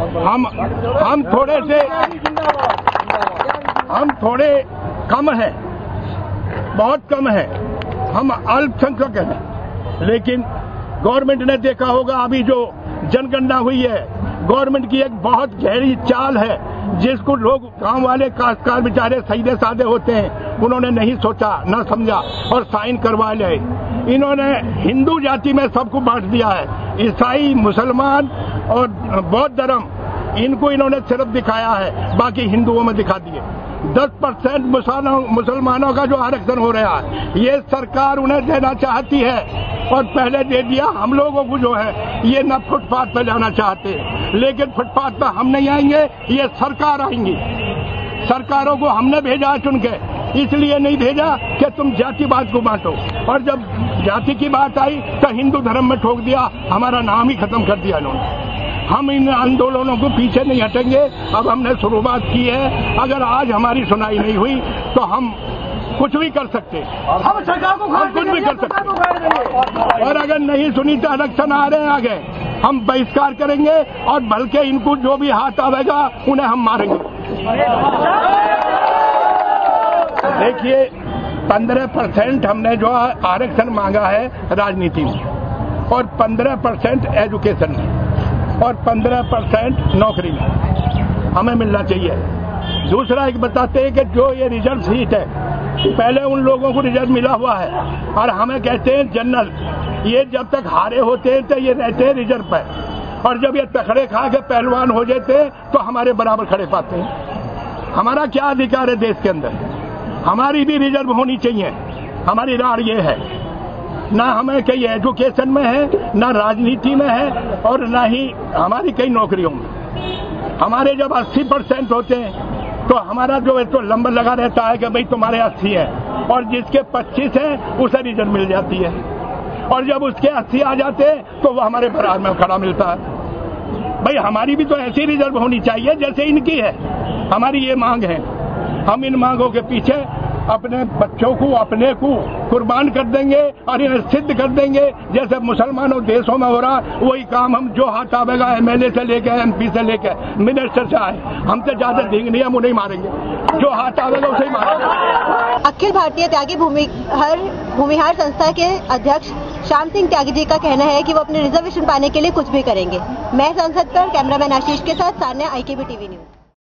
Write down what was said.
हम थोड़े कम हैं, बहुत कम हैं, हम अल्पसंख्यक हैं। लेकिन गवर्नमेंट ने देखा होगा, अभी जो जनगणना हुई है, गवर्नमेंट की एक बहुत गहरी चाल है, जिसको लोग गांव वाले काश्तकार बेचारे सीधे साधे होते हैं, उन्होंने नहीं सोचा, न समझा और साइन करवा ले। इन्होंने हिंदू जाति में सबको बांट दिया है, ईसाई, मुसलमान और बौद्ध धर्म, इनको इन्होंने सिर्फ दिखाया है, बाकी हिंदुओं में दिखा दिए। 10% मुसलमानों का जो आरक्षण हो रहा है, ये सरकार उन्हें देना चाहती है और पहले दे दिया। हम लोगों को जो है ये न फुटपाथ पर जाना चाहते, लेकिन फुटपाथ पर हम नहीं आएंगे, ये सरकार आएंगी। सरकारों को हमने भेजा चुन के, इसलिए नहीं भेजा कि तुम जातिवाद को बांटो, और जब जाति की बात आई तो हिंदू धर्म में ठोक दिया, हमारा नाम ही खत्म कर दिया इन्होंने। हम इन आंदोलनों को पीछे नहीं हटेंगे। अब हमने शुरुआत की है, अगर आज हमारी सुनाई नहीं हुई तो हम कुछ भी कर सकते, हम कुछ भी कर सकते। और अगर नहीं सुनी तो इलेक्शन आ रहे हैं आगे, हम बहिष्कार करेंगे और बल्कि इनको जो भी हाथ आवेगा उन्हें हम मारेंगे। देखिए, 15% हमने जो आरक्षण मांगा है राजनीति में, और 15% एजुकेशन में, और 15% नौकरी में हमें मिलना चाहिए। दूसरा एक बताते हैं कि जो ये रिजर्व सीट है, पहले उन लोगों को रिजर्व मिला हुआ है और हमें कहते हैं जनरल। ये जब तक हारे होते हैं तो ये रहते हैं रिजर्व पर, और जब ये तखड़े खा के पहलवान हो जाते हैं तो हमारे बराबर खड़े पाते हैं। हमारा क्या अधिकार है देश के अंदर? हमारी भी रिजर्व होनी चाहिए। हमारी राय ये है, ना हमें कहीं एजुकेशन में है, ना राजनीति में है, और ना ही हमारी कई नौकरियों में। हमारे जब 80% होते हैं तो हमारा जो है तो नंबर लगा रहता है कि भाई तुम्हारे 80 है, और जिसके 25 है उसे रिजर्व मिल जाती है, और जब उसके 80 आ जाते हैं तो वो हमारे बराबर में खड़ा मिलता है। भाई हमारी भी तो ऐसी रिजर्व होनी चाहिए जैसे इनकी है। हमारी ये मांग है, हम इन मांगों के पीछे अपने बच्चों को, अपने को कुर्बान कर देंगे और इन्हें सिद्ध कर देंगे। जैसे मुसलमानों देशों में हो रहा, वही काम हम जो हाथ आवेगा, MLA से लेकर MP से लेकर मिनिस्टर से आए, हमसे ज्यादा ढींग नहीं, हम उन्हें मारेंगे, जो हाथ आवेगा उसे ही मारेंगे। अखिल भारतीय त्यागी भूमिहार संस्था के अध्यक्ष श्याम सिंह त्यागी जी का कहना है कि वो अपने रिजर्वेशन पाने के लिए कुछ भी करेंगे। मैं संसद पर कैमरामैन आशीष के साथ सान्या, IKB TV न्यूज।